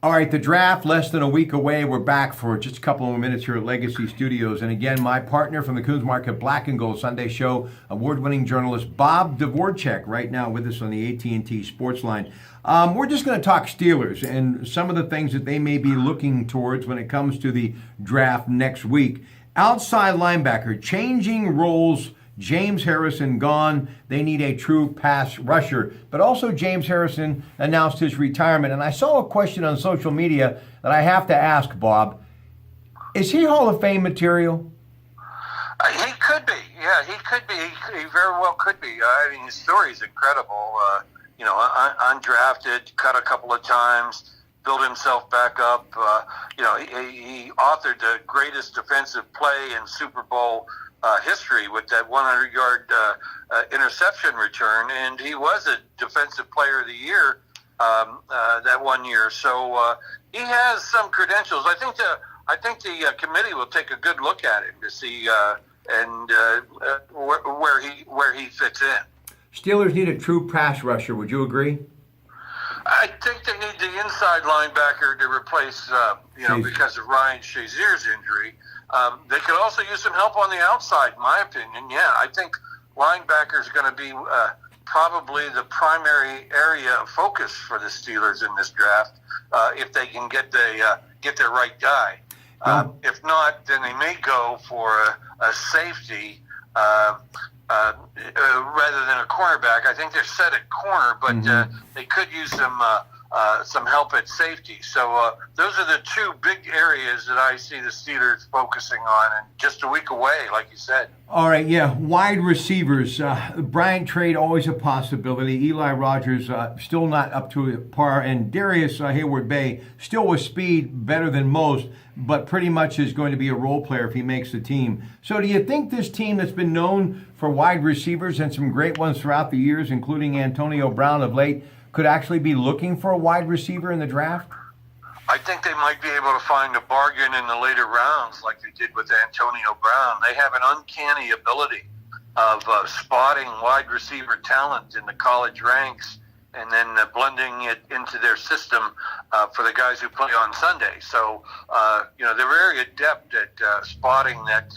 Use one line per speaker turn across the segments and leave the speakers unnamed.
All right, the draft less than a week away. We're back for just a couple more minutes here at Legacy Studios. And again, my partner from the Coons Market Black and Gold Sunday Show, award-winning journalist Bob Dvorak, right now with us on the AT&T Sports Line. We're just going to talk Steelers and some of the things that they may be looking towards when it comes to the draft next week. Outside linebacker, changing roles. James Harrison gone. They need a true pass rusher. But also James Harrison announced his retirement. And I saw a question on social media that I have to ask, Bob. Is he Hall of Fame material?
He could be. Yeah, he could be. He very well could be. I mean, his story is incredible. Undrafted, cut a couple of times, built himself back up. He authored the greatest defensive play in Super Bowl history with that 100-yard interception return, and he was a Defensive Player of the Year that one year. So he has some credentials. I think the committee will take a good look at him to see where he fits in.
Steelers need a true pass rusher. Would you agree?
I think they need the inside linebacker to replace, because of Ryan Shazier's injury. They could also use some help on the outside, in my opinion. Yeah, I think linebacker is going to be probably the primary area of focus for the Steelers in this draft if they can get their right guy. If not, then they may go for a safety rather than a cornerback. I think they're set at corner, but they could use some help at safety. So those are the two big areas that I see the Steelers focusing on, and just a week away, like you said.
All right, yeah, wide receivers. Bryant trade, always a possibility. Eli Rogers still not up to par, and Darius Hayward-Bay still with speed, better than most, but pretty much is going to be a role player if he makes the team. So do you think this team that's been known for wide receivers and some great ones throughout the years, including Antonio Brown of late, could actually be looking for a wide receiver in the draft?
I think they might be able to find a bargain in the later rounds like they did with Antonio Brown. They have an uncanny ability of spotting wide receiver talent in the college ranks and then blending it into their system for the guys who play on Sunday. So, they're very adept at spotting that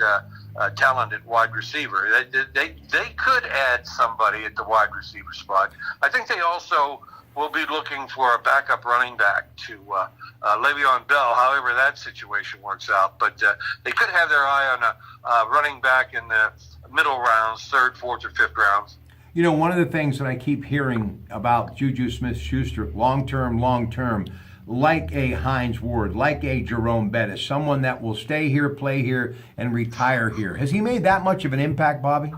talent at wide receiver. They could add somebody at the wide receiver spot. I think they also will be looking for a backup running back to Le'Veon Bell, however that situation works out. But they could have their eye on a running back in the middle rounds, third, fourth, or fifth rounds.
You know, one of the things that I keep hearing about Juju Smith-Schuster, long-term, like a Hines Ward, like a Jerome Bettis, someone that will stay here, play here, and retire here. Has he made that much of an impact, Bobby?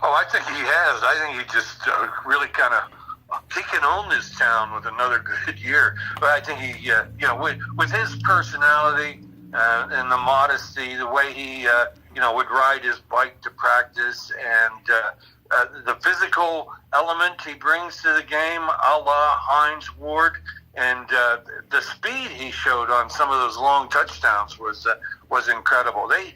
Oh, I think he has. I think he just really kind of he can own this town with another good year. But I think he, with his personality and the modesty, the way he, would ride his bike to practice, and the physical element he brings to the game, a la Hines Ward, and the speed he showed on some of those long touchdowns was incredible. He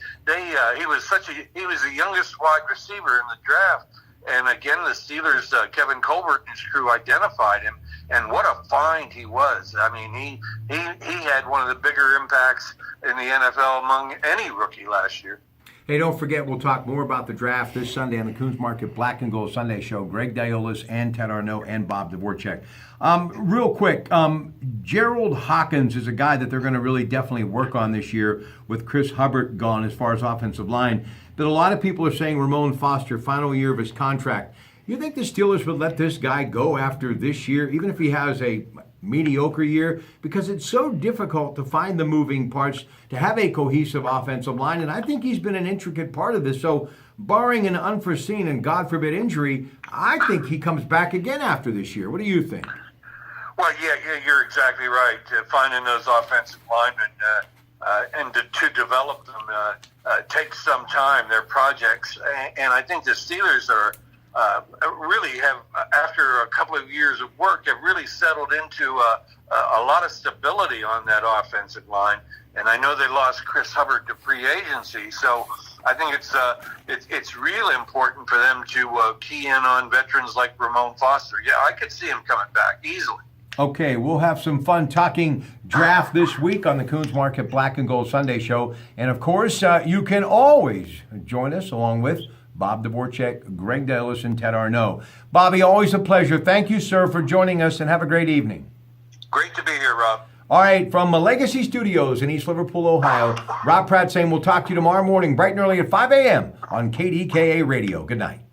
was the youngest wide receiver in the draft. And again, the Steelers, Kevin Colbert and his crew identified him, and what a find he was. I mean, he had one of the bigger impacts in the NFL among any rookie last year.
Hey, don't forget, we'll talk more about the draft this Sunday on the Coons Market Black and Gold Sunday Show. Greg Diolis and Ted Arnott and Bob Dvorak. Real quick, Gerald Hawkins is a guy that they're going to really definitely work on this year with Chris Hubbard gone as far as offensive line. But a lot of people are saying Ramon Foster, final year of his contract. You think the Steelers would let this guy go after this year, even if he has a mediocre year? Because it's so difficult to find the moving parts, to have a cohesive offensive line, and I think he's been an intricate part of this. So barring an unforeseen and God forbid injury, I think he comes back again after this year. What do you think?
Well, yeah, you're exactly right. Finding those offensive linemen and to develop them takes some time. They're projects, and I think the Steelers are really have, after a couple of years of work, have really settled into a lot of stability on that offensive line. And I know they lost Chris Hubbard to free agency, so I think it's really important for them to key in on veterans like Ramon Foster. Yeah, I could see him coming back easily.
Okay, we'll have some fun talking draft this week on the Coons Market Black and Gold Sunday Show. And of course, you can always join us along with Bob Dvorak, Greg Dalis, and Ted Arnaud. Bobby, always a pleasure. Thank you, sir, for joining us, and have a great evening.
Great to be here, Rob.
All right, from Legacy Studios in East Liverpool, Ohio, Rob Pratte saying we'll talk to you tomorrow morning, bright and early at 5 a.m. on KDKA Radio. Good night.